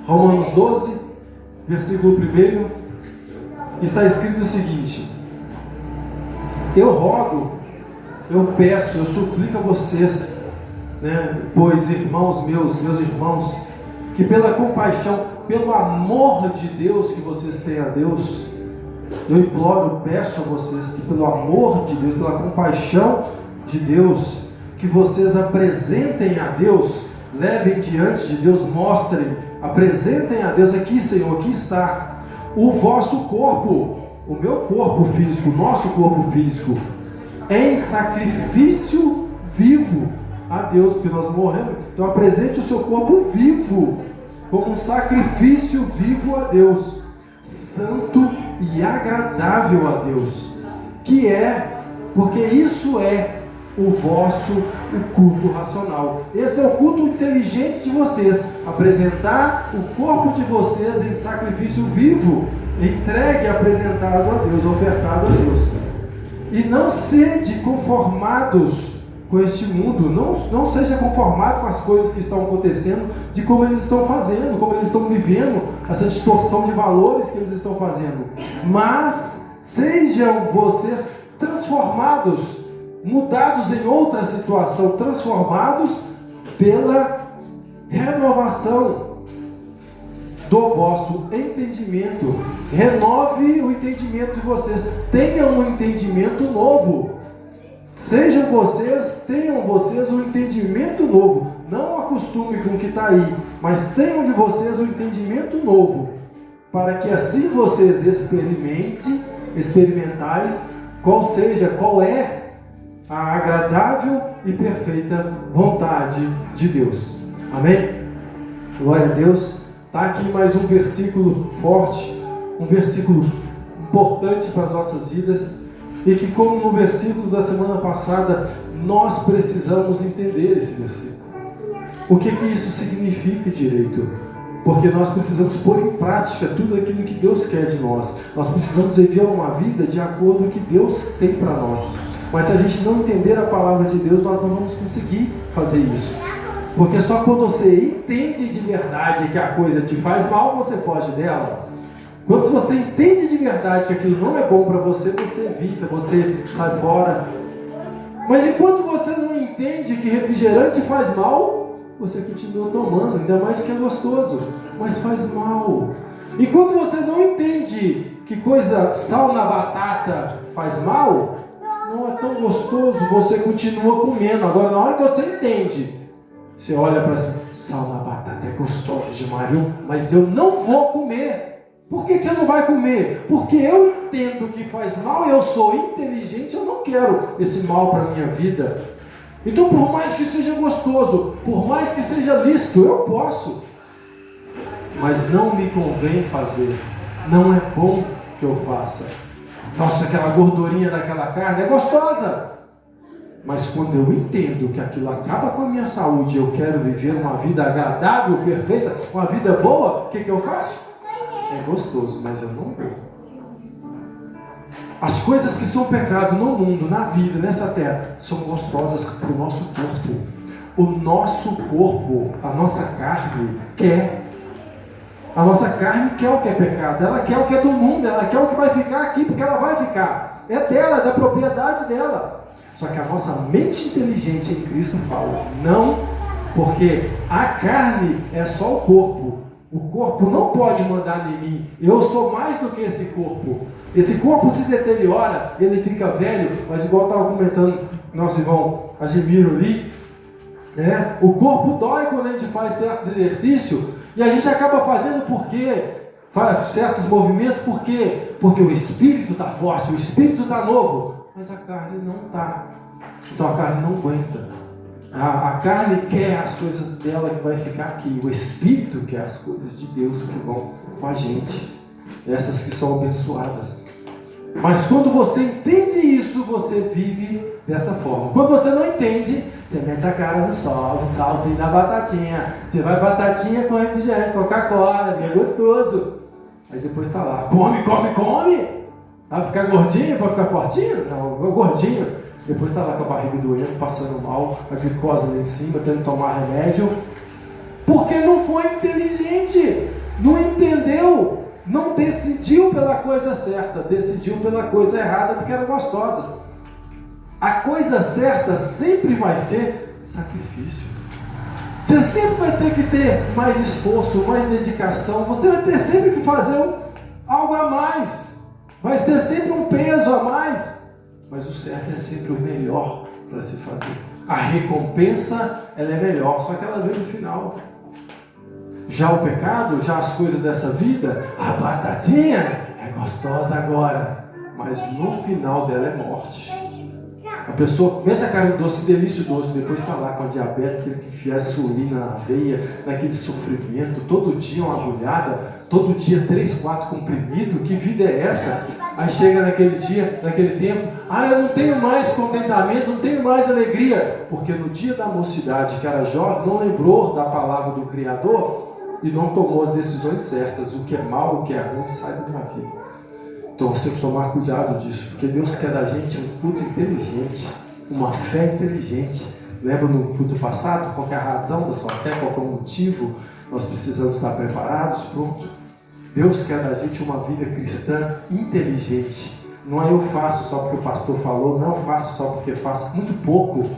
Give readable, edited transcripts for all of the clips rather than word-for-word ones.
Romanos 12, versículo 1, está escrito o seguinte: eu rogo, eu peço, eu suplico a vocês, pois irmãos meus irmãos, que pela compaixão, pelo amor de Deus que vocês têm a Deus, eu imploro, peço a vocês que pelo amor de Deus, pela compaixão de Deus, que vocês apresentem a Deus, levem diante de Deus, mostrem, apresentem a Deus, aqui Senhor, aqui está, o vosso corpo, o meu corpo físico, o nosso corpo físico, em sacrifício vivo a Deus, porque nós morremos. Então apresente o seu corpo vivo, como um sacrifício vivo a Deus, santo e agradável a Deus, que é, porque isso é o culto racional. Esse é o culto inteligente de vocês, apresentar o corpo de vocês em sacrifício vivo, entregue, apresentado a Deus, ofertado a Deus. E não sede conformados com este mundo, não seja conformado com as coisas que estão acontecendo, de como eles estão fazendo, como eles estão vivendo, essa distorção de valores que eles estão fazendo, mas sejam vocês transformados, mudados em outra situação, transformados pela renovação do vosso entendimento. Renove o entendimento de vocês, tenham um entendimento novo. Tenham vocês um entendimento novo. Não acostume com o que está aí, mas tenham de vocês um entendimento novo, para que assim vocês experimentais qual é a agradável e perfeita vontade de Deus. Amém? Glória a Deus. Está aqui mais um versículo forte, um versículo importante para as nossas vidas, e que, como no versículo da semana passada, nós precisamos entender esse versículo. O que isso significa direito? Porque nós precisamos pôr em prática tudo aquilo que Deus quer de nós. Nós precisamos viver uma vida de acordo com o que Deus tem para nós. Mas se a gente não entender a palavra de Deus, nós não vamos conseguir fazer isso. Porque só quando você entende de verdade que a coisa te faz mal, você foge dela. Quando você entende de verdade que aquilo não é bom para você, você evita, você sai fora. Mas enquanto você não entende que refrigerante faz mal, você continua tomando, ainda mais que é gostoso, mas faz mal. Enquanto você não entende que sal na batata faz mal, não é tão gostoso, você continua comendo. Agora, na hora que você entende, você olha para sal na batata é gostoso demais, viu? Mas eu não vou comer. Por que você não vai comer? Porque eu entendo que faz mal, eu sou inteligente, eu não quero esse mal para a minha vida. Então, por mais que seja gostoso, por mais que seja lícito, eu posso. Mas não me convém fazer. Não é bom que eu faça. Nossa, aquela gordurinha daquela carne é gostosa. Mas quando eu entendo que aquilo acaba com a minha saúde, eu quero viver uma vida agradável, perfeita, uma vida boa, o que eu faço? É gostoso, mas eu não vou. As coisas que são pecado no mundo, na vida, nessa terra, são gostosas para o nosso corpo. O nosso corpo, a nossa carne quer. A nossa carne quer o que é pecado, ela quer o que é do mundo, ela quer o que vai ficar aqui, porque ela vai ficar. É dela, é da propriedade dela. Só que a nossa mente inteligente em Cristo fala, não, porque a carne é só o corpo. O corpo não pode mandar em mim. Eu sou mais do que esse corpo. Esse corpo se deteriora, ele fica velho, mas igual eu estava comentando, nosso irmão Admiro ali, o corpo dói quando a gente faz certos exercícios, e a gente acaba fazendo porque faz certos movimentos, por quê? Porque o espírito está forte, o espírito está novo, mas a carne não está. Então a carne não aguenta. A carne quer as coisas dela que vai ficar aqui. O Espírito quer as coisas de Deus que vão com a gente. Essas que são abençoadas. Mas quando você entende isso, você vive dessa forma. Quando você não entende, você mete a cara no sol, no salzinho da batatinha. Você vai batatinha com refrigerante, Coca-Cola, é gostoso. Aí depois está lá, come. Vai ficar gordinho para ficar fortinho? Não, gordinho. Depois está lá com a barriga doendo, passando mal, a glicose lá em cima, tendo que tomar remédio. Porque não foi entendido. não entendeu, não decidiu pela coisa certa, decidiu pela coisa errada porque era gostosa. A coisa certa sempre vai ser sacrifício. Você sempre vai ter que ter mais esforço, mais dedicação. Você vai ter sempre que fazer algo a mais. Vai ter sempre um peso a mais. Mas o certo é sempre o melhor para se fazer. A recompensa, ela é melhor, só que ela vem no final. Já o pecado, já as coisas dessa vida, a batatinha é gostosa agora, mas no final dela é morte. A pessoa mete a carne doce, que delícia doce, depois está lá com a diabetes, teve que enfiar insulina na veia, naquele sofrimento, todo dia uma agulhada, todo dia 3, 4 comprimidos, que vida é essa? Aí chega naquele dia, naquele tempo, eu não tenho mais contentamento, não tenho mais alegria, porque no dia da mocidade, que era jovem, não lembrou da palavra do Criador e não tomou as decisões certas. O que é mal, o que é ruim, sai da minha vida. Então você tem que tomar cuidado disso, porque Deus quer da gente um culto inteligente, uma fé inteligente. Lembra no culto passado? Qual é a razão da sua fé? Qual é o motivo? Nós precisamos estar preparados, pronto. Deus quer da gente uma vida cristã inteligente. Não é eu faço só porque o pastor falou, não eu faço só porque faço muito pouco.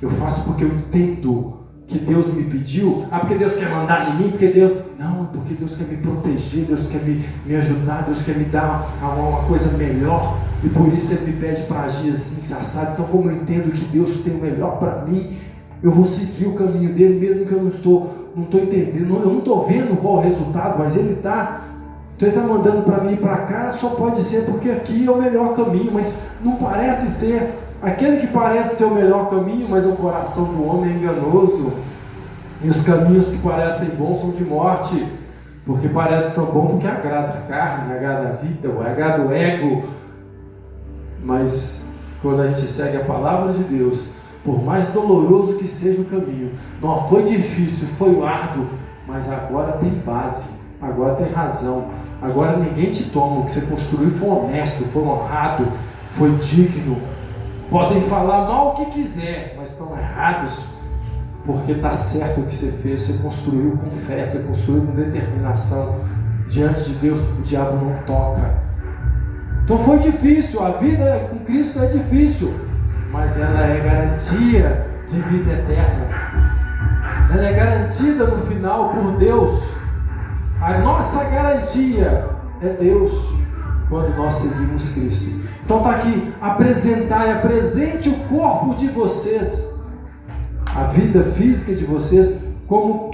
Eu faço porque eu entendo que Deus me pediu. Porque Deus quer mandar em mim, porque Deus... Não, porque Deus quer me proteger, Deus quer me ajudar, Deus quer me dar uma coisa melhor. E por isso Ele me pede para agir assim, assado. Então como eu entendo que Deus tem o melhor para mim, eu vou seguir o caminho dele, mesmo que eu não estou entendendo, eu não estou vendo qual o resultado, mas Ele está. Então Ele está mandando para mim ir para cá, só pode ser porque aqui é o melhor caminho, mas não parece ser. Aquele que parece ser o melhor caminho, mas o coração do homem é enganoso. E os caminhos que parecem bons são de morte, porque parecem que são bons porque agrada a carne, agrada a vida, agrada o ego. Mas quando a gente segue a palavra de Deus, por mais doloroso que seja o caminho, não foi difícil, foi árduo, mas agora tem base, agora tem razão, agora ninguém te toma. O que você construiu foi honesto, foi honrado, foi digno. Podem falar mal o que quiser, mas estão errados, porque está certo o que você fez. Você construiu com fé, você construiu com determinação. Diante de Deus, o diabo não toca. Então foi difícil, a vida com Cristo é difícil, mas ela é garantia de vida eterna. Ela é garantida no final por Deus. A nossa garantia é Deus, quando nós seguimos Cristo. Então está aqui, apresente o corpo de vocês, a vida física de vocês, como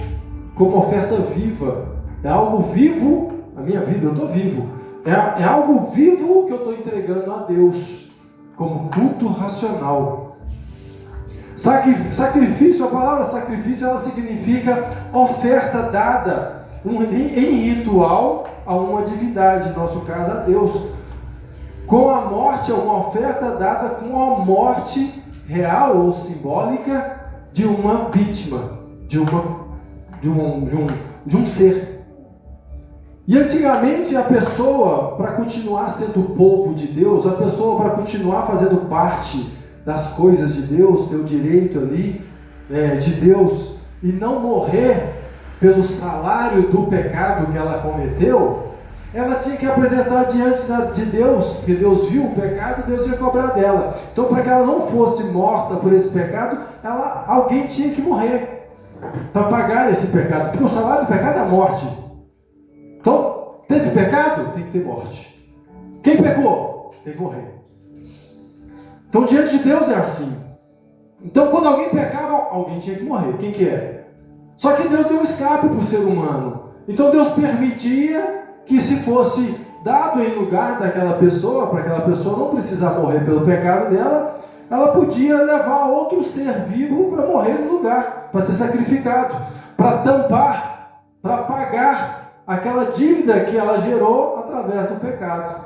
oferta viva. É algo vivo, a minha vida, eu estou vivo. É algo vivo que eu estou entregando a Deus, como culto racional. Sacrifício, a palavra sacrifício, ela significa oferta dada em ritual a uma divindade, no nosso caso a Deus. Com a morte, é uma oferta dada com a morte real ou simbólica de uma vítima, de um ser. E antigamente a pessoa, para continuar sendo povo de Deus, a pessoa para continuar fazendo parte das coisas de Deus, ter o direito ali de Deus, e não morrer pelo salário do pecado que ela cometeu, ela tinha que apresentar diante de Deus, porque Deus viu o pecado e Deus ia cobrar dela. Então, para que ela não fosse morta por esse pecado, alguém tinha que morrer para pagar esse pecado, porque o salário do pecado é a morte. Então, teve pecado? Tem que ter morte. Quem pecou? Tem que morrer. Então, diante de Deus é assim. Então, quando alguém pecava, alguém tinha que morrer. Quem que é? Só que Deus deu um escape para o ser humano. Então, Deus permitia que se fosse dado em lugar daquela pessoa, para aquela pessoa não precisar morrer pelo pecado dela, ela podia levar outro ser vivo para morrer no lugar, para ser sacrificado, para tampar, para pagar aquela dívida que ela gerou através do pecado.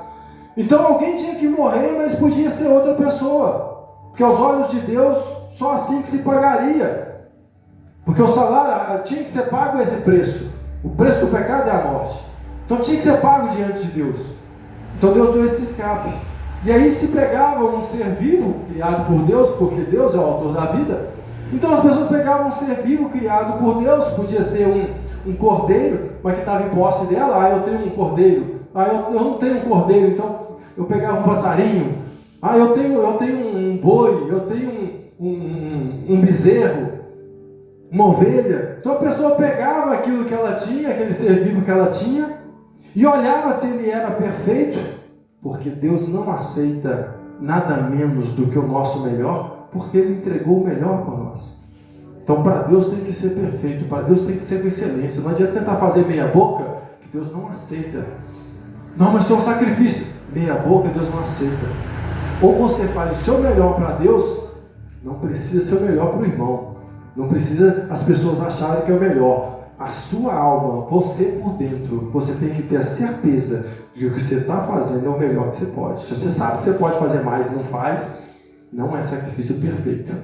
Então alguém tinha que morrer, mas podia ser outra pessoa, porque aos olhos de Deus só assim que se pagaria, porque o salário tinha que ser pago esse preço. O preço do pecado é a morte. Então tinha que ser pago diante de Deus. Então Deus deu esse escape. E aí se pegava um ser vivo, criado por Deus, porque Deus é o autor da vida. Então as pessoas pegavam um ser vivo, criado por Deus, podia ser um cordeiro, mas que estava em posse dela. Eu tenho um cordeiro. Eu não tenho um cordeiro, então eu pegava um passarinho. Eu tenho um boi, eu tenho um bezerro, uma ovelha. Então a pessoa pegava aquilo que ela tinha, aquele ser vivo que ela tinha, e olhava se ele era perfeito, porque Deus não aceita nada menos do que o nosso melhor, porque Ele entregou o melhor para nós. Então para Deus tem que ser perfeito, para Deus tem que ser com excelência. Não adianta tentar fazer meia boca, que Deus não aceita. Não, mas foi um sacrifício. Meia boca Deus não aceita. Ou você faz o seu melhor para Deus, não precisa ser o melhor para o irmão. Não precisa as pessoas acharem que é o melhor. A sua alma, você por dentro, você tem que ter a certeza de que o que você está fazendo é o melhor que você pode. Se você sabe que você pode fazer mais e não faz, não é sacrifício perfeito.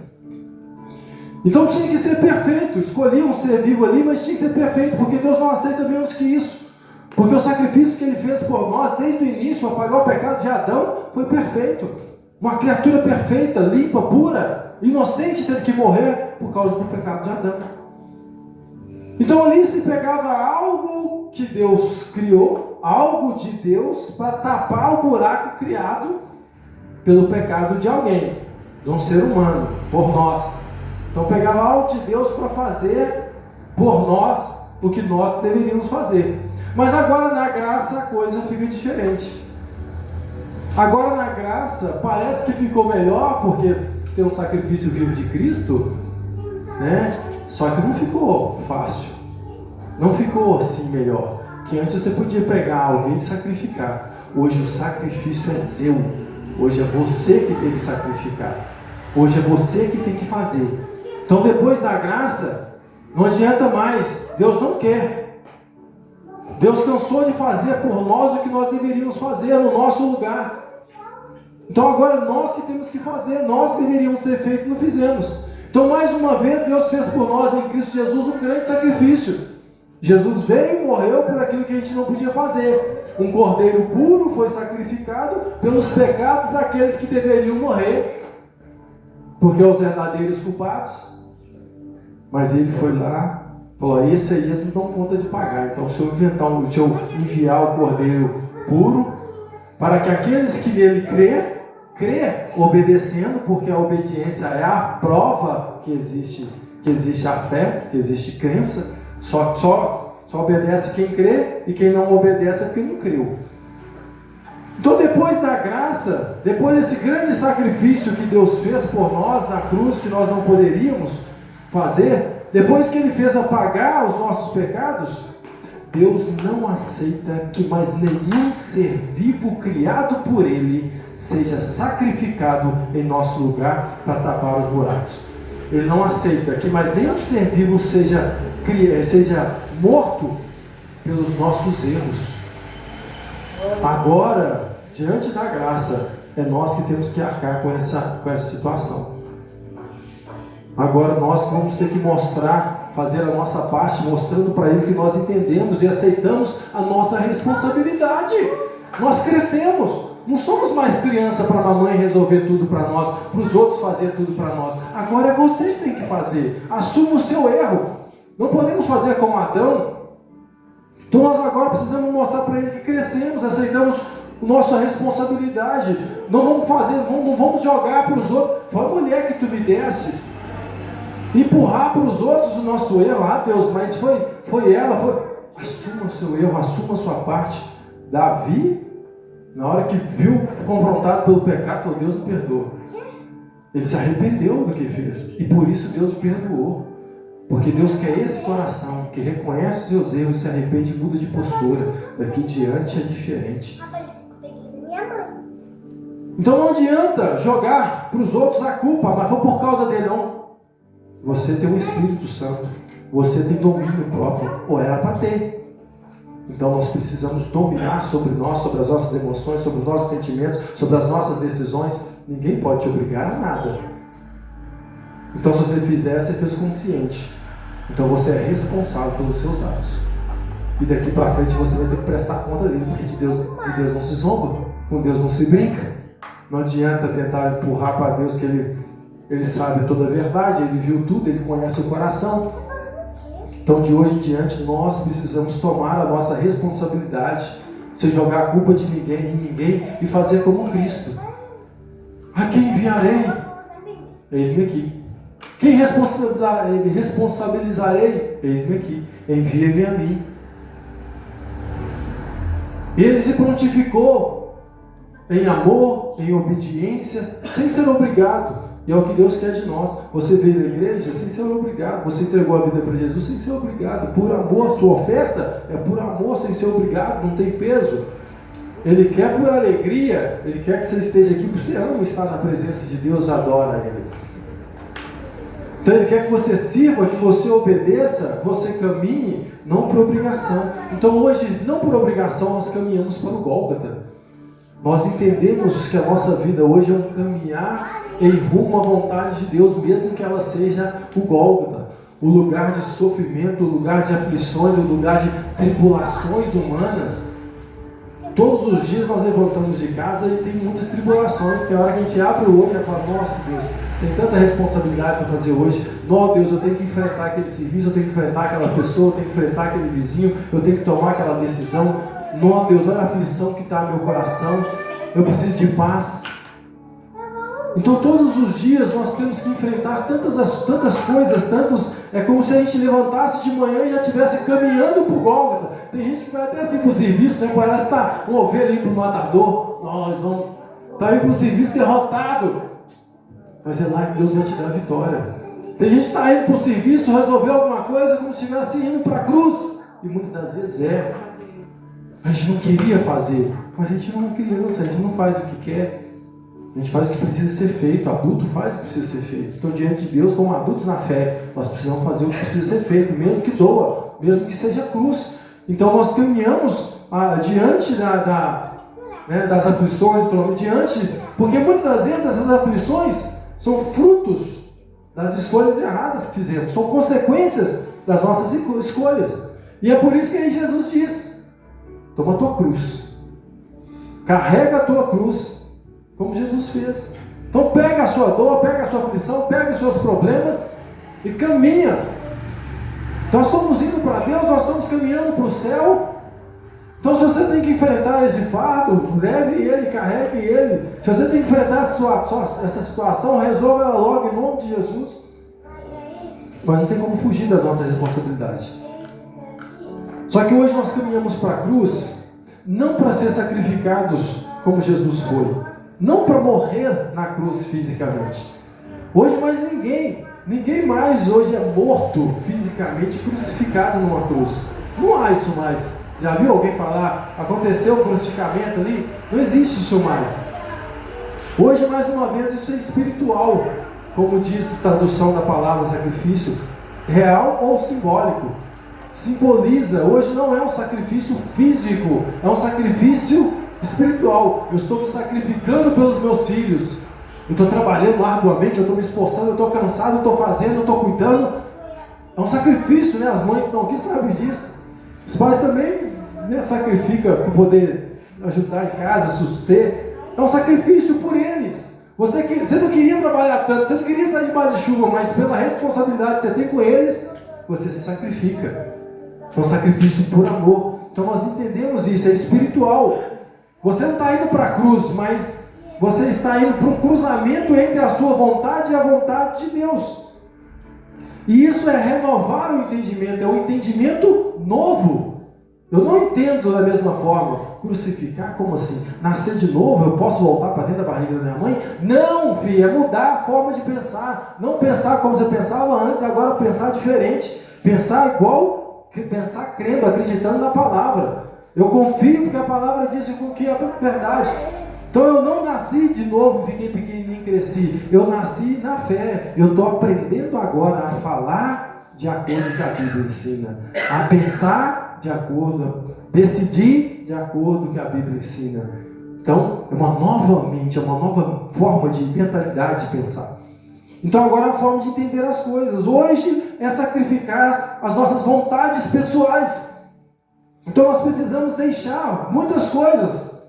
Então tinha que ser perfeito. Escolhi um ser vivo ali, mas tinha que ser perfeito, porque Deus não aceita menos que isso. Porque o sacrifício que Ele fez por nós, desde o início, para pagar o pecado de Adão, foi perfeito. Uma criatura perfeita, limpa, pura, inocente, teve que morrer por causa do pecado de Adão. Então ali se pegava algo que Deus criou, algo de Deus, para tapar o buraco criado pelo pecado de alguém, de um ser humano, por nós. Então pegava algo de Deus para fazer por nós o que nós deveríamos fazer. Mas agora na graça a coisa fica diferente. Agora na graça parece que ficou melhor, porque tem um sacrifício vivo de Cristo, né? Só que não ficou fácil. Não ficou assim melhor. Que antes você podia pegar alguém e sacrificar. Hoje o sacrifício é seu. Hoje é você que tem que sacrificar. Hoje é você que tem que fazer. Então depois da graça, não adianta mais. Deus não quer. Deus cansou de fazer por nós o que nós deveríamos fazer no nosso lugar. Então agora nós que temos que fazer, nós que deveríamos ter feito, não fizemos. Então mais uma vez Deus fez por nós em Cristo Jesus um grande sacrifício. Jesus veio e morreu por aquilo que a gente não podia fazer. Um cordeiro puro foi sacrificado pelos pecados daqueles que deveriam morrer, porque os verdadeiros culpados. Mas ele foi lá, falou: esse aí eles não dão conta de pagar. Então deixa eu enviar o cordeiro puro, para que aqueles que nele crê obedecendo, porque a obediência é a prova que existe a fé, que existe crença. Só obedece quem crê, e quem não obedece é porque não creu. Então depois da graça, depois desse grande sacrifício que Deus fez por nós na cruz, que nós não poderíamos fazer, depois que Ele fez apagar os nossos pecados, Deus não aceita que mais nenhum ser vivo criado por Ele seja sacrificado em nosso lugar para tapar os buracos. Ele não aceita que mais nenhum ser vivo seja morto pelos nossos erros. Agora, diante da graça, é nós que temos que arcar com essa situação. Agora nós vamos ter que fazer a nossa parte, mostrando para Ele que nós entendemos e aceitamos a nossa responsabilidade. Nós crescemos, não somos mais criança para a mamãe resolver tudo para nós, para os outros fazer tudo para nós. Agora é você que tem que fazer. Assuma o seu erro. Não podemos fazer como Adão. Então nós agora precisamos mostrar para Ele que crescemos, aceitamos a nossa responsabilidade. Não vamos jogar para os outros. Foi a mulher que tu me destes. Empurrar para os outros o nosso erro. Deus, mas foi ela. Assuma o seu erro, assuma a sua parte. Davi, na hora que viu confrontado pelo pecado, falou: Deus me perdoa. Ele se arrependeu do que fez, e por isso Deus o perdoou. Porque Deus quer esse coração que reconhece os seus erros, se arrepende e muda de postura. Daqui em diante é diferente. Então não adianta jogar para os outros a culpa, mas foi por causa dele, não. Você tem um Espírito Santo, você tem domínio próprio, ou era para ter. Então nós precisamos dominar sobre nós, sobre as nossas emoções, sobre os nossos sentimentos, sobre as nossas decisões. Ninguém pode te obrigar a nada. Então se você fizer, você fez consciente. Então você é responsável pelos seus atos. E daqui para frente você vai ter que prestar conta dele, porque de Deus não se zomba, com Deus não se brinca. Não adianta tentar empurrar para Deus que Ele sabe toda a verdade, Ele viu tudo, Ele conhece o coração. Então, de hoje em diante, nós precisamos tomar a nossa responsabilidade, sem jogar a culpa de ninguém e fazer como Cristo. A quem enviarei? Eis-me aqui. Quem responsabilizarei? Eis-me aqui. Envia-me a mim. Ele se prontificou em amor, em obediência, sem ser obrigado. E é o que Deus quer de nós. Você veio na igreja sem ser obrigado. Você entregou a vida para Jesus sem ser obrigado. Por amor, sua oferta é por amor, sem ser obrigado, não tem peso. Ele quer por alegria. Ele quer que você esteja aqui porque você ama estar na presença de Deus, adora Ele. Então Ele quer que você sirva, que você obedeça, você caminhe, não por obrigação. Então hoje, não por obrigação, nós caminhamos para o Gólgota. Nós entendemos que a nossa vida hoje é um caminhar em rumo à vontade de Deus, mesmo que ela seja o Gólgota, o lugar de sofrimento, o lugar de aflições, o lugar de tribulações humanas. Todos os dias nós levantamos de casa e tem muitas tribulações. Tem hora que a gente abre o olho e fala: nossa Deus, tem tanta responsabilidade para fazer hoje. Não, Deus, eu tenho que enfrentar aquele serviço, eu tenho que enfrentar aquela pessoa, eu tenho que enfrentar aquele vizinho, eu tenho que tomar aquela decisão. Não, Deus, olha a aflição que está no meu coração, eu preciso de paz. Então todos os dias nós temos que enfrentar tantas coisas, é como se a gente levantasse de manhã e já estivesse caminhando para o Gólgota. Tem gente que vai até assim para o serviço, né? Parece que está uma ovelha indo para o matador. Nós vamos estar indo para o serviço derrotado. Mas é lá que Deus vai te dar a vitória. Tem gente que está indo para o serviço resolver alguma coisa como se estivesse indo para a cruz. E muitas das vezes a gente não queria fazer, mas a gente não é criança, a gente não faz o que quer. A gente faz o que precisa ser feito, adulto faz o que precisa ser feito. Então, diante de Deus, como adultos na fé, nós precisamos fazer o que precisa ser feito, mesmo que doa, mesmo que seja cruz. Então, nós caminhamos diante das aflições, porque muitas das vezes essas aflições são frutos das escolhas erradas que fizemos, são consequências das nossas escolhas. E é por isso que aí Jesus diz: toma a tua cruz, carrega a tua cruz, como Jesus fez. Então pega a sua dor, pega a sua aflição, pega os seus problemas e caminha. Nós estamos indo para Deus, nós estamos caminhando para o céu. Então se você tem que enfrentar esse fardo, leve ele, carregue ele. Se você tem que enfrentar essa situação, resolva ela logo em nome de Jesus. Mas não tem como fugir das nossas responsabilidades. Só que hoje nós caminhamos para a cruz, não para ser sacrificados como Jesus foi, não para morrer na cruz fisicamente. Hoje mais ninguém mais hoje é morto fisicamente, crucificado numa cruz. Não há isso mais. Já viu alguém falar, aconteceu um crucificamento ali? Não existe isso mais. Hoje, mais uma vez, isso é espiritual, como diz a tradução da palavra sacrifício, real ou simbólico. Simboliza, hoje não é um sacrifício físico, é um sacrifício espiritual. Eu estou me sacrificando pelos meus filhos. Eu estou trabalhando arduamente, eu estou me esforçando, eu estou cansado, eu estou fazendo, eu estou cuidando. É um sacrifício, né? As mães estão aqui, sabem disso. Os pais também, né, sacrificam para poder ajudar em casa, suster. É um sacrifício por eles. Você não queria trabalhar tanto, você não queria sair debaixo de chuva, mas pela responsabilidade que você tem com eles, você se sacrifica. É um sacrifício por amor. Então nós entendemos isso, é espiritual. Você não está indo para a cruz, mas você está indo para um cruzamento entre a sua vontade e a vontade de Deus. E isso é renovar o entendimento, é um entendimento novo. Eu não entendo da mesma forma. Crucificar, como assim? Nascer de novo, eu posso voltar para dentro da barriga da minha mãe? Não, filho, é mudar a forma de pensar. Não pensar como você pensava antes, agora pensar diferente. Pensar igual, pensar crendo, acreditando na palavra. Eu confio porque a palavra disse com que é verdade. Então eu não nasci de novo, fiquei pequenininho e cresci. Eu nasci na fé. Eu estou aprendendo agora a falar de acordo com o que a Bíblia ensina. A pensar de acordo, a decidir de acordo com o que a Bíblia ensina. Então é uma nova mente, é uma nova forma de mentalidade de pensar. Então agora é a forma de entender as coisas. Hoje é sacrificar as nossas vontades pessoais. Então nós precisamos deixar muitas coisas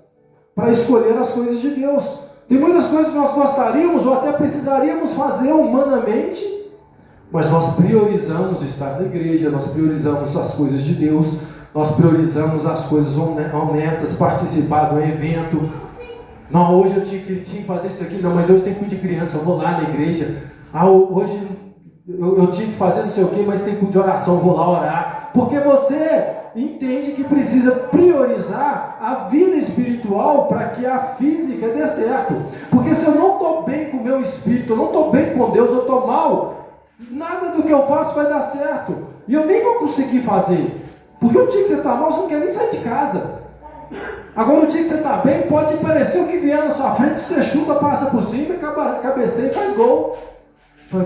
para escolher as coisas de Deus. Tem muitas coisas que nós gostaríamos ou até precisaríamos fazer humanamente, Mas nós priorizamos estar na igreja, nós priorizamos as coisas de Deus, nós priorizamos as coisas honestas, participar do evento. Não, hoje eu tinha que fazer isso aqui, não, mas hoje tem culto de criança, eu vou lá na igreja. Hoje eu tinha que fazer não sei o que, mas tem culto de oração, eu vou lá orar. Porque você entende que precisa priorizar a vida espiritual para que a física dê certo. Porque se eu não estou bem com o meu espírito, eu não estou bem com Deus, eu estou mal, nada do que eu faço vai dar certo. E eu nem vou conseguir fazer. Porque o dia que você está mal, você não quer nem sair de casa. Agora o dia que você está bem, pode parecer o que vier na sua frente, você chuta, passa por cima, cabeceia e faz gol.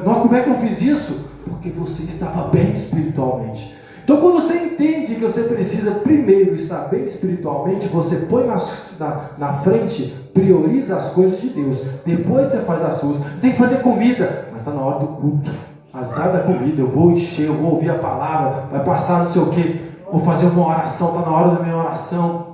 Nossa, como é que eu fiz isso? Porque você estava bem espiritualmente. Então quando você entende que você precisa primeiro estar bem espiritualmente, você põe na frente, prioriza as coisas de Deus. Depois você faz as suas. Tem que fazer comida, mas está na hora do culto. Azar da comida, eu vou encher, eu vou ouvir a palavra, vai passar não sei o que, vou fazer uma oração, está na hora da minha oração.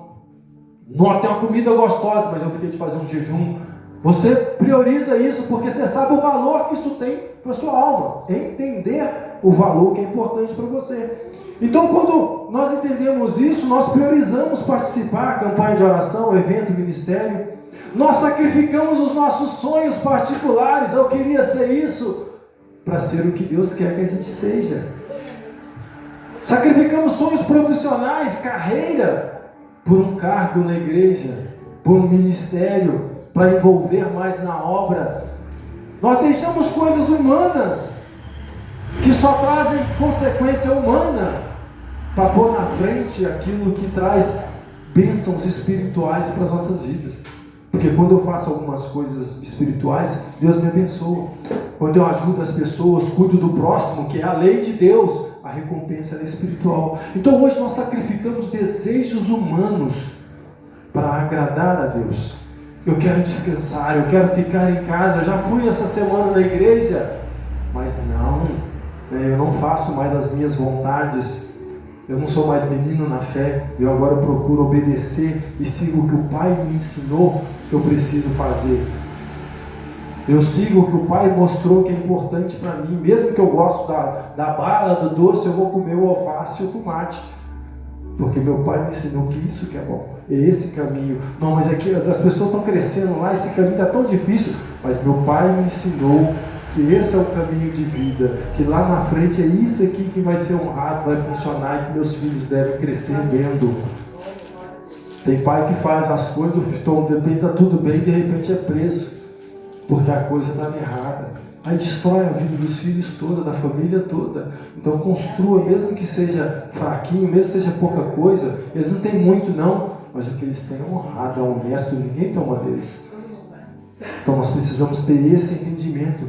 Não tem uma comida gostosa, mas eu fiquei de fazer um jejum. Você prioriza isso porque você sabe o valor que isso tem para a sua alma. Entender o valor que é importante para você. Então, quando nós entendemos isso, nós priorizamos participar da campanha de oração, evento, ministério. Nós sacrificamos os nossos sonhos particulares. Eu queria ser isso para ser o que Deus quer que a gente seja. Sacrificamos sonhos profissionais, carreira, por um cargo na igreja, por um ministério, para envolver mais na obra. Nós deixamos coisas humanas, que só trazem consequência humana, para pôr na frente aquilo que traz bênçãos espirituais para as nossas vidas. Porque quando eu faço algumas coisas espirituais, Deus me abençoa. Quando eu ajudo as pessoas, cuido do próximo, que é a lei de Deus, a recompensa é espiritual. Então hoje nós sacrificamos desejos humanos para agradar a Deus. Eu quero descansar, eu quero ficar em casa. Eu já fui essa semana na igreja, mas não, eu não faço mais as minhas vontades. Eu não sou mais menino na fé. Eu agora procuro obedecer e sigo o que o Pai me ensinou que eu preciso fazer. Eu sigo o que o Pai mostrou que é importante para mim. Mesmo que eu gosto da bala, do doce, eu vou comer o alface e o tomate. Porque meu Pai me ensinou que isso que é bom. É esse caminho. Não, mas aqui as pessoas estão crescendo lá, esse caminho está tão difícil. Mas meu Pai me ensinou que esse é o caminho de vida. Que lá na frente é isso aqui que vai ser honrado, vai funcionar e que meus filhos devem crescer vendo. Tem pai que faz as coisas, o filho de repente está tudo bem e de repente é preso. Porque a coisa está errada. Aí destrói a vida dos filhos toda, da família toda. Então construa, mesmo que seja fraquinho, mesmo que seja pouca coisa. Eles não têm muito não, mas o que eles têm é honrado, é honesto, ninguém toma deles. Então nós precisamos ter esse entendimento.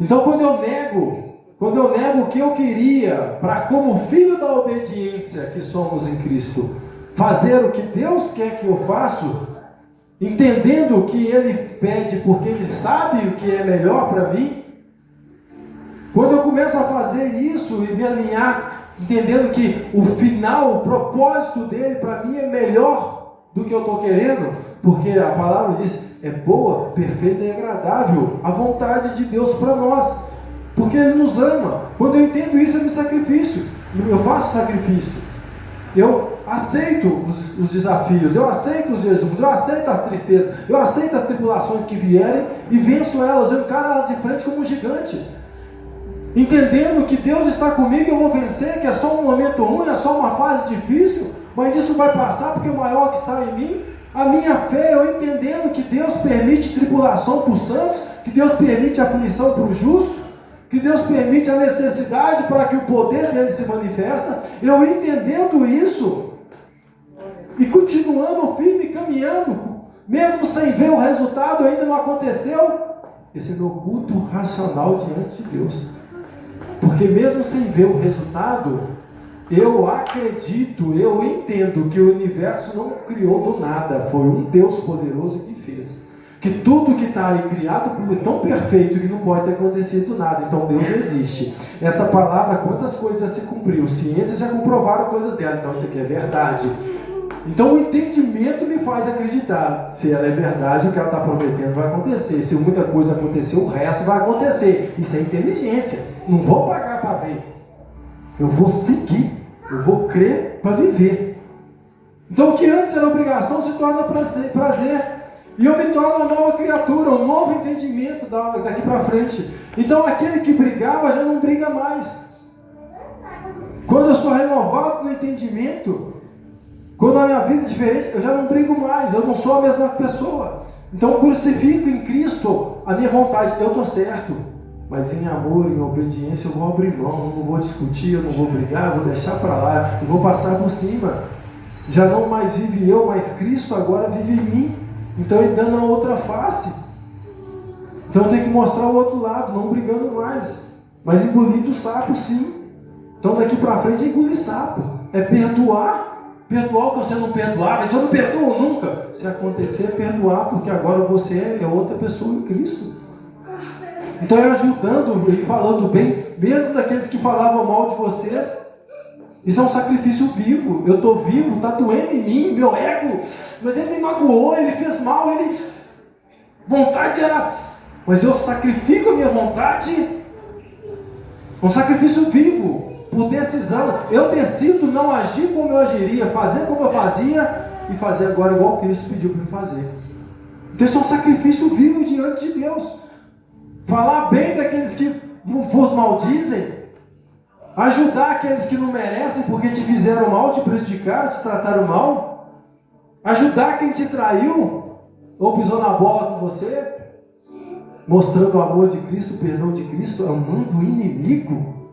Então quando eu nego o que eu queria, para como filho da obediência que somos em Cristo, fazer o que Deus quer que eu faça, entendendo o que Ele pede, porque Ele sabe o que é melhor para mim. Quando eu começo a fazer isso e me alinhar, entendendo que o final, o propósito dele para mim é melhor do que eu estou querendo, porque a palavra diz, é boa, perfeita e agradável a vontade de Deus para nós, porque Ele nos ama. Quando eu entendo isso, eu me sacrifício, eu faço sacrifício. Eu aceito os desafios, eu aceito os jejuns, eu aceito as tristezas, eu aceito as tribulações que vierem e venço elas, eu encaro elas de frente como um gigante, entendendo que Deus está comigo e eu vou vencer, que é só um momento ruim, é só uma fase difícil, mas isso vai passar porque o maior que está em mim, a minha fé, eu entendendo que Deus permite tribulação para os santos, que Deus permite aflição para o justo, que Deus permite a necessidade para que o poder dele se manifesta. Eu entendendo isso e continuando firme, caminhando, mesmo sem ver o resultado, ainda não aconteceu, esse é meu culto racional diante de Deus. Porque mesmo sem ver o resultado, eu acredito, eu entendo que o universo não criou do nada, foi um Deus poderoso que fez. Que tudo que está aí criado é tão perfeito que não pode ter acontecido nada. Então Deus existe. Essa palavra, quantas coisas se cumpriu? Ciências já comprovaram coisas dela. Então isso aqui é verdade. Então o entendimento me faz acreditar. Se ela é verdade, o que ela está prometendo vai acontecer. Se muita coisa acontecer, o resto vai acontecer. Isso é inteligência. não vou pagar para ver. Eu vou seguir, eu vou crer para viver. Então o que antes era obrigação se torna prazer. E eu me torno uma nova criatura, um novo entendimento daqui para frente. Então aquele que brigava já não briga mais. Quando eu sou renovado no entendimento, quando a minha vida é diferente, eu já não brigo mais, eu não sou a mesma pessoa. Então crucifico em Cristo a minha vontade. Eu estou certo, mas em amor, em obediência, eu vou abrir mão, eu não vou discutir, eu não vou brigar, eu vou deixar para lá, eu vou passar por cima. Já não mais vive eu, mas Cristo agora vive em mim. Então ele dando a outra face. Então eu tenho que mostrar o outro lado, não brigando mais, mas engolindo o sapo sim. Então daqui para frente é engolir sapo. É perdoar. Perdoar o que você não perdoar. Mas eu não perdoo nunca. Se acontecer, é perdoar, porque agora você é outra pessoa em Cristo. Então é ajudando e falando bem, mesmo daqueles que falavam mal de vocês. Isso é um sacrifício vivo. Eu estou vivo, está doendo em mim, meu ego. Mas ele me magoou, ele fez mal, ele... Vontade era... Mas eu sacrifico a minha vontade. Um sacrifício vivo, por decisão. Eu decido não agir como eu agiria, fazer como eu fazia e fazer agora igual Cristo pediu para eu fazer. Então isso é um sacrifício vivo diante de Deus. Falar bem daqueles que vos maldizem. Ajudar aqueles que não merecem porque te fizeram mal, te prejudicaram, te trataram mal. Ajudar quem te traiu ou pisou na bola com você. Mostrando o amor de Cristo, o perdão de Cristo, amando o inimigo.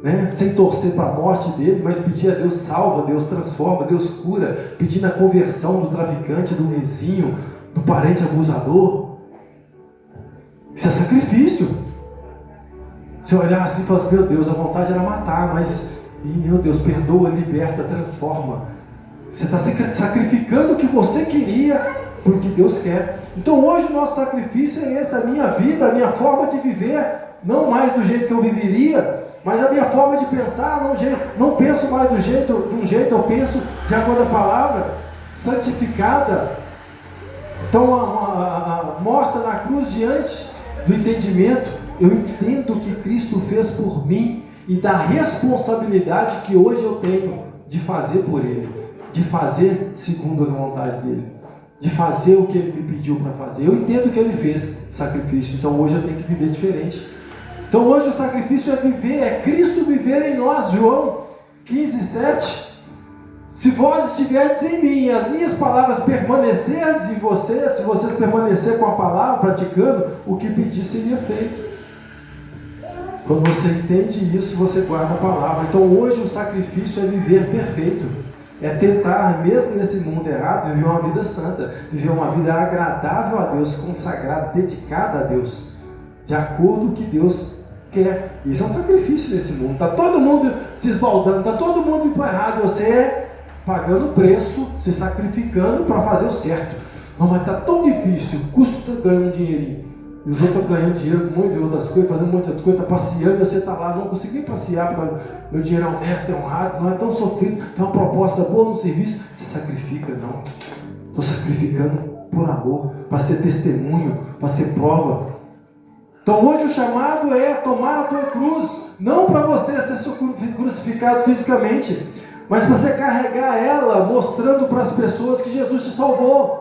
Né? Sem torcer para a morte dele, mas pedir a Deus salva, Deus transforma, Deus cura. Pedindo a conversão do traficante, do vizinho, do parente abusador. Isso é sacrifício. Se eu olhar assim e falar assim, meu Deus, a vontade era matar, mas, meu Deus, perdoa, liberta, transforma. Você está sacrificando o que você queria por o que Deus quer. Então hoje o nosso sacrifício é esse, a minha vida, a minha forma de viver, não mais do jeito que eu viveria, mas a minha forma de pensar, não penso mais de um jeito, eu penso de acordo com a palavra, santificada. Então a morta na cruz diante do entendimento. Eu entendo o que Cristo fez por mim e da responsabilidade que hoje eu tenho de fazer por Ele, de fazer segundo a vontade dEle, de fazer o que Ele me pediu para fazer. Eu entendo o que Ele fez, o sacrifício, então hoje eu tenho que viver diferente. Então hoje o sacrifício é viver, é Cristo viver em nós. João 15:7. Se vós estiverdes em mim e as minhas palavras permanecerdes em vocês, se vocês permanecer com a palavra, praticando, o que pedir seria feito. Quando você entende isso, você guarda a palavra. Então hoje o sacrifício é viver perfeito. É tentar, mesmo nesse mundo errado, viver uma vida santa. Viver uma vida agradável a Deus, consagrada, dedicada a Deus. De acordo com o que Deus quer. Isso é um sacrifício nesse mundo. Está todo mundo se esbaldando, está todo mundo indo para errado. Você pagando preço, se sacrificando para fazer o certo. Não, mas está tão difícil, custa ganhar um dinheirinho. E os outros estão ganhando dinheiro com um monte de outras coisas, fazendo um monte de outra coisa, está passeando, e você está lá, não consegui passear, meu dinheiro é honesto, é honrado, não é tão sofrido, tem uma proposta boa no serviço. Você sacrifica, não. Estou sacrificando por amor, para ser testemunho, para ser prova. Então hoje o chamado é tomar a tua cruz, não para você ser crucificado fisicamente, mas para você carregar ela, mostrando para as pessoas que Jesus te salvou.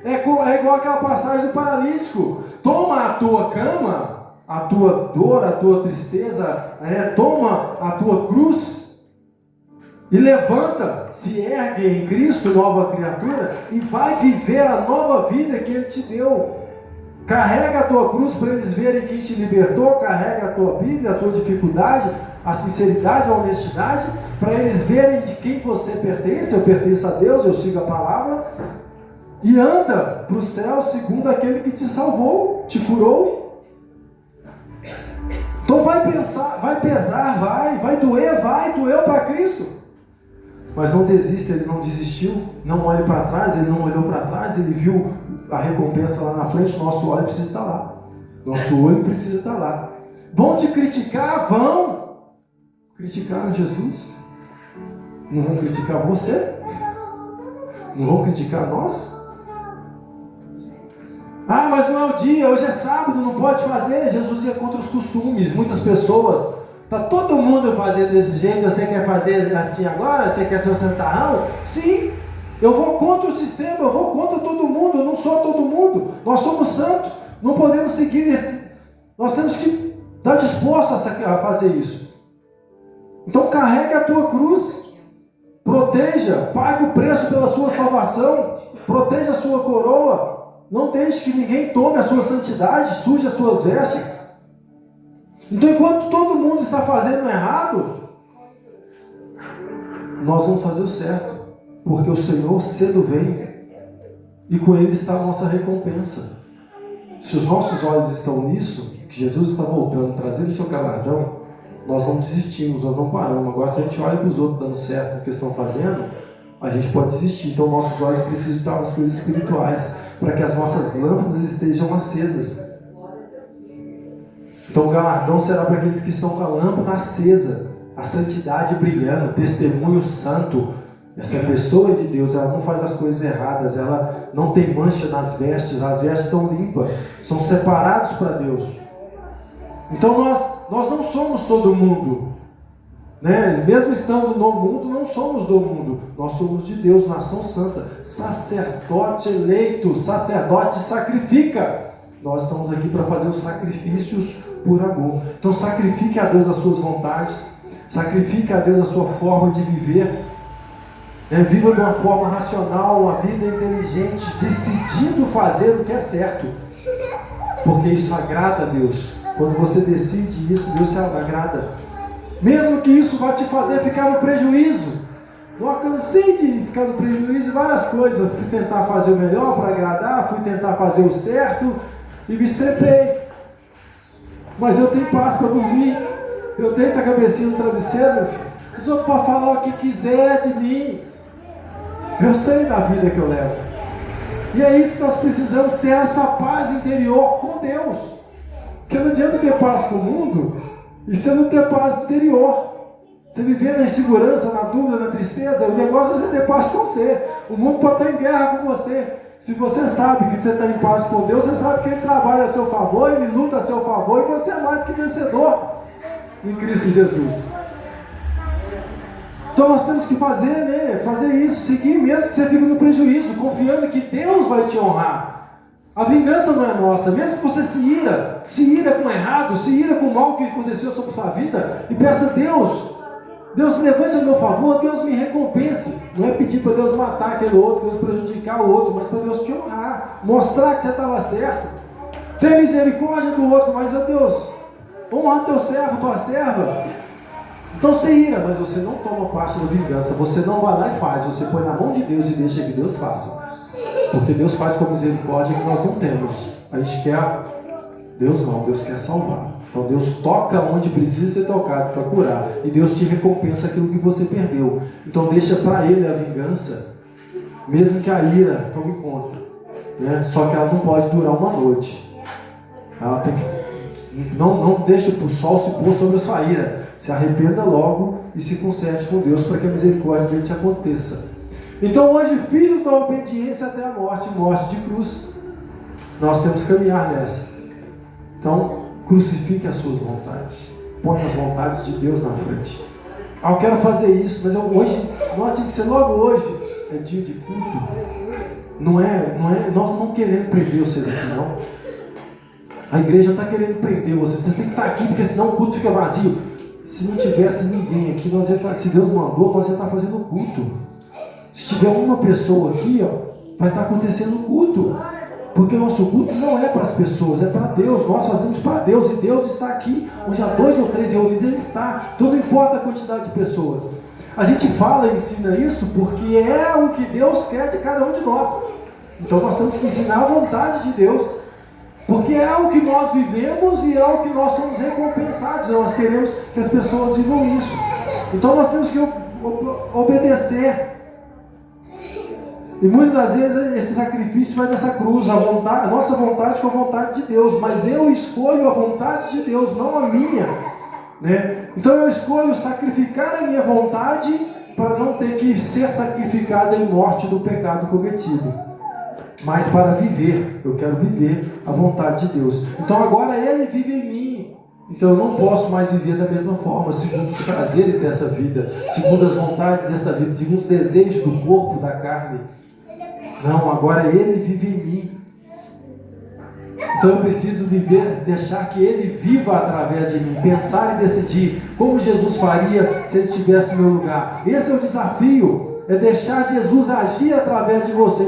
É igual aquela passagem do paralítico. Toma a tua cama, a tua dor, a tua tristeza, toma a tua cruz e levanta, se ergue em Cristo, nova criatura, e vai viver a nova vida que Ele te deu. Carrega a tua cruz para eles verem quem te libertou, carrega a tua Bíblia, a tua dificuldade, a sinceridade, a honestidade, para eles verem de quem você pertence. Eu pertenço a Deus, eu sigo a palavra. E anda para o céu segundo aquele que te salvou, te curou. Então vai pensar, vai pesar, vai doer, doeu para Cristo. Mas não desista, Ele não desistiu. Não olhe para trás, Ele não olhou para trás, Ele viu a recompensa lá na frente. Nosso olho precisa estar lá. Nosso olho precisa estar lá. Vão te criticar? Vão. Criticaram Jesus? Não vão criticar você? Não vão criticar nós? Ah, mas não é o dia, hoje é sábado, não pode fazer. Jesus ia contra os costumes. Muitas pessoas, está todo mundo fazendo desse jeito, você quer fazer assim agora? Você quer ser o santarrão? Sim, eu vou contra o sistema, eu vou contra todo mundo, eu não sou todo mundo. Nós somos santos, não podemos seguir, nós temos que estar disposto a fazer isso. Então carregue a tua cruz, proteja, pague o preço pela sua salvação, proteja a sua coroa. Não deixe que ninguém tome a sua santidade, suje as suas vestes. Então, enquanto todo mundo está fazendo errado, nós vamos fazer o certo, porque o Senhor cedo vem e com Ele está a nossa recompensa. Se os nossos olhos estão nisso, que Jesus está voltando, trazendo o seu galardão, nós não desistimos, nós não paramos. Agora, se a gente olha para os outros dando certo no que estão fazendo, a gente pode desistir. Então, nossos olhos precisam estar nas coisas espirituais, para que as nossas lâmpadas estejam acesas. Então o galardão será para aqueles que estão com a lâmpada acesa, a santidade brilhando, testemunho santo. Essa pessoa de Deus, ela não faz as coisas erradas, ela não tem mancha nas vestes, as vestes estão limpas, são separados para Deus. Então nós não somos todo mundo, né? Mesmo estando no mundo, não somos do mundo, nós somos de Deus, nação santa, sacerdote eleito, sacerdote sacrifica. Nós estamos aqui para fazer os sacrifícios por amor. Então sacrifique a Deus as suas vontades, sacrifique a Deus a sua forma de viver, né? Viva de uma forma racional, uma vida inteligente, decidindo fazer o que é certo, porque isso agrada a Deus. Quando você decide isso, Deus se agrada, mesmo que isso vá te fazer ficar no prejuízo. Eu cansei de ficar no prejuízo em várias coisas. Eu fui tentar fazer o melhor para agradar, fui tentar fazer o certo e me estrepei. Mas eu tenho paz para dormir. Eu deito a cabecinha no travesseiro, meu filho. Os outros podem falar o que quiser de mim. Eu sei da vida que eu levo. E é isso que nós precisamos, ter essa paz interior com Deus. Porque não adianta ter paz com o mundo e você não ter paz interior. Você viver na insegurança, na dúvida, na tristeza. O negócio é você ter paz com você. O mundo pode estar em guerra com você. Se você sabe que você está em paz com Deus, você sabe que Ele trabalha a seu favor, Ele luta a seu favor, e você é mais que vencedor em Cristo Jesus. Então nós temos que fazer, né? Fazer isso, seguir mesmo que você fique no prejuízo, confiando que Deus vai te honrar. A vingança não é nossa, mesmo que você se ira com o errado, se ira com o mal que aconteceu sobre a sua vida, e peça a Deus levante a meu favor, Deus me recompense. Não é pedir para Deus matar aquele outro, Deus prejudicar o outro, mas para Deus te honrar, mostrar que você estava certo, ter misericórdia do outro, mas a Deus, honra teu servo, tua serva. Então você ira, mas você não toma parte da vingança, você não vai lá e faz, você põe na mão de Deus e deixa que Deus faça. Porque Deus faz com misericórdia que nós não temos. A gente quer, Deus não, Deus quer salvar. Então Deus toca onde precisa ser tocado para curar. E Deus te recompensa aquilo que você perdeu. Então deixa para Ele a vingança, mesmo que a ira tome conta, né? Só que ela não pode durar uma noite. Ela tem que, não deixa o sol se pôr sobre a sua ira. Se arrependa logo e se conserte com Deus para que a misericórdia dele te aconteça. Então hoje, filhos da obediência até a morte, morte de cruz, nós temos que caminhar nessa. Então, crucifique as suas vontades. Põe as vontades de Deus na frente. Eu quero fazer isso, mas hoje, não tinha que ser logo hoje. É dia de culto. Nós não queremos prender vocês aqui, não. A igreja não está querendo prender vocês. Vocês têm que estar aqui, porque senão o culto fica vazio. Se não tivesse ninguém aqui, se Deus mandou, nós ia estar fazendo culto. Se tiver uma pessoa aqui, vai estar acontecendo o culto. Porque o nosso culto não é para as pessoas, é para Deus. Nós fazemos para Deus e Deus está aqui. Onde há 2 ou 3 reunidos, Ele está. Então não importa a quantidade de pessoas. A gente fala e ensina isso porque é o que Deus quer de cada um de nós. Então nós temos que ensinar a vontade de Deus. Porque é o que nós vivemos e é o que nós somos recompensados. Nós queremos que as pessoas vivam isso. Então nós temos que obedecer. E muitas das vezes esse sacrifício vai nessa cruz, a nossa vontade com a vontade de Deus, mas eu escolho a vontade de Deus, não a minha, né? Então eu escolho sacrificar a minha vontade para não ter que ser sacrificada em morte do pecado cometido, mas para viver, eu quero viver a vontade de Deus. Então agora Ele vive em mim. Então eu não posso mais viver da mesma forma, segundo os prazeres dessa vida, segundo as vontades dessa vida, segundo os desejos do corpo, da carne. Não, agora Ele vive em mim. Então eu preciso viver, deixar que Ele viva através de mim, pensar e decidir como Jesus faria se Ele estivesse no meu lugar. Esse é o desafio, é deixar Jesus agir através de você,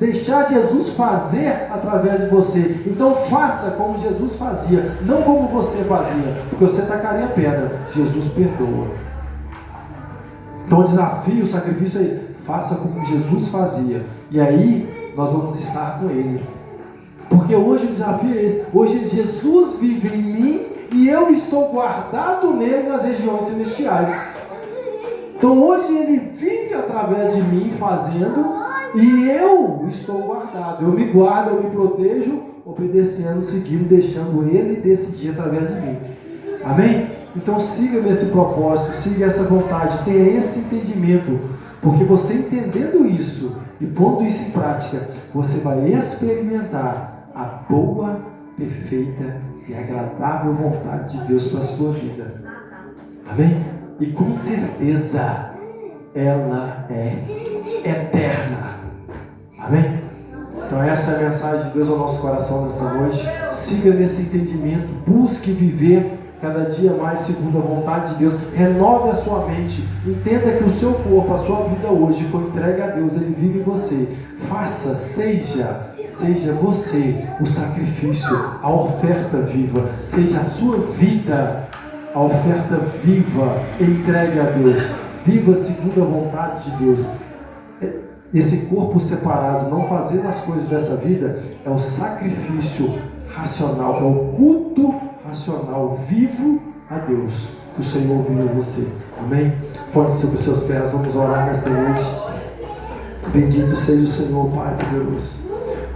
deixar Jesus fazer através de você. Então faça como Jesus fazia, não como você fazia, porque você tacaria pedra, Jesus perdoa. Então o desafio, o sacrifício é esse, faça como Jesus fazia, e aí nós vamos estar com Ele. Porque hoje o desafio é esse. Hoje Jesus vive em mim e eu estou guardado nele nas regiões celestiais. Então hoje Ele vive através de mim fazendo e eu estou guardado. Eu me guardo, eu me protejo, obedecendo, seguindo, deixando Ele decidir através de mim. Amém? Então siga nesse propósito, siga essa vontade, tenha esse entendimento. Porque você entendendo isso e pondo isso em prática, você vai experimentar a boa, perfeita e agradável vontade de Deus para a sua vida. Amém? E com certeza ela é eterna. Amém? Então essa é a mensagem de Deus ao nosso coração nesta noite. Siga nesse entendimento, busque viver cada dia mais segundo a vontade de Deus. Renove a sua mente. Entenda que o seu corpo, a sua vida hoje foi entregue a Deus. Ele vive em você. Faça, seja você o sacrifício, a oferta viva. Seja a sua vida a oferta viva, entregue a Deus. Viva segundo a vontade de Deus. Esse corpo separado, não fazendo as coisas dessa vida, é o sacrifício racional, é o culto racional, vivo a Deus. O Senhor vive em você. Amém? Pode ser com os seus pés, vamos orar nesta noite. Bendito seja o Senhor, Pai poderoso.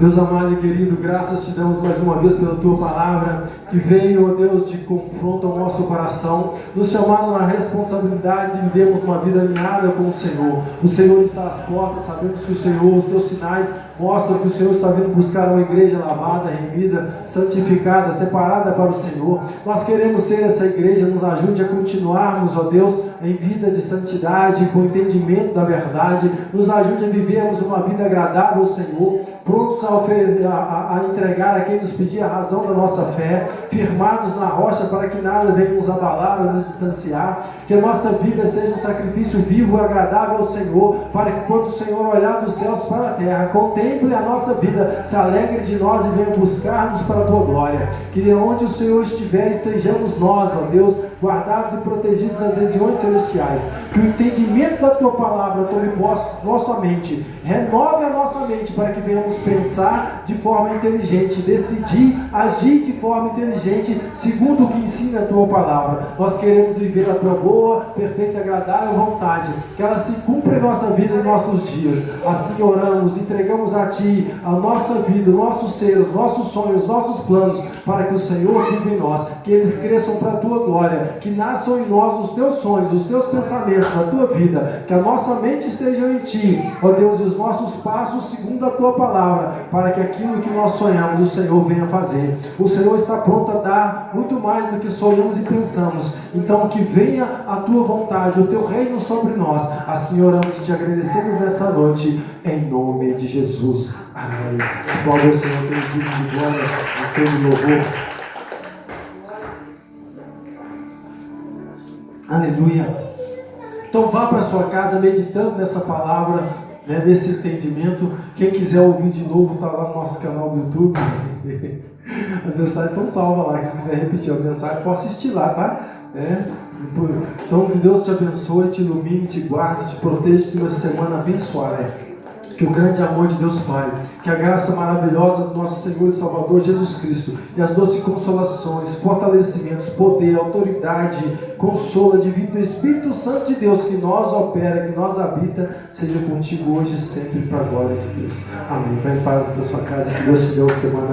Deus amado e querido, graças te damos mais uma vez pela tua palavra, que veio, ó Deus, de confronto ao nosso coração, nos chamando à responsabilidade de vivermos uma vida alinhada com o Senhor. O Senhor está às portas, sabemos que o Senhor, os teus sinais mostram que o Senhor está vindo buscar uma igreja lavada, remida, santificada, separada para o Senhor. Nós queremos ser essa igreja, nos ajude a continuarmos, ó Deus, em vida de santidade, com entendimento da verdade, nos ajude a vivermos uma vida agradável ao Senhor, prontos a entregar a quem nos pedir a razão da nossa fé, firmados na rocha para que nada venha nos abalar ou nos distanciar, que a nossa vida seja um sacrifício vivo e agradável ao Senhor, para que quando o Senhor olhar dos céus para a terra, contemple a nossa vida, se alegre de nós e venha buscar-nos para a tua glória, que onde o Senhor estiver, estejamos nós, ó Deus, guardados e protegidos nas regiões celestiais, que o entendimento da tua palavra tome posse nossa mente, renove a nossa mente para que venhamos pensar de forma inteligente, decidir, agir de forma inteligente, segundo o que ensina a tua palavra. Nós queremos viver a tua boa, perfeita e agradável vontade, que ela se cumpra em nossa vida, em nossos dias. Assim oramos, entregamos a ti a nossa vida, o nosso ser, os nossos sonhos, os nossos planos, para que o Senhor viva em nós, que eles cresçam para a tua glória, que nasçam em nós os teus sonhos, os teus pensamentos, a tua vida, que a nossa mente esteja em ti, ó Deus, e os nossos passos segundo a tua palavra, para que aquilo que nós sonhamos, o Senhor venha fazer. O Senhor está pronto a dar muito mais do que sonhamos e pensamos. Então que venha a tua vontade, o teu reino sobre nós. Assim oramos e te agradecemos nessa noite, em nome de Jesus. Amém. Glória ao Senhor, tem digno de glória, todo louvor. Aleluia. Então vá para a sua casa meditando nessa palavra, nesse entendimento. Quem quiser ouvir de novo, está lá no nosso canal do YouTube. As mensagens estão salvas lá. Quem quiser repetir a mensagem, pode assistir lá, tá? Então que Deus te abençoe, te ilumine, te guarde, te proteja, te tenha uma semana abençoada. Que o grande amor de Deus Pai, que a graça maravilhosa do nosso Senhor e Salvador Jesus Cristo, e as doces consolações, fortalecimentos, poder, autoridade, consola, divino do Espírito Santo de Deus, que nós opera, que nós habita, seja contigo hoje e sempre para a glória de Deus. Amém. Vai em paz da sua casa, que Deus te dê uma semana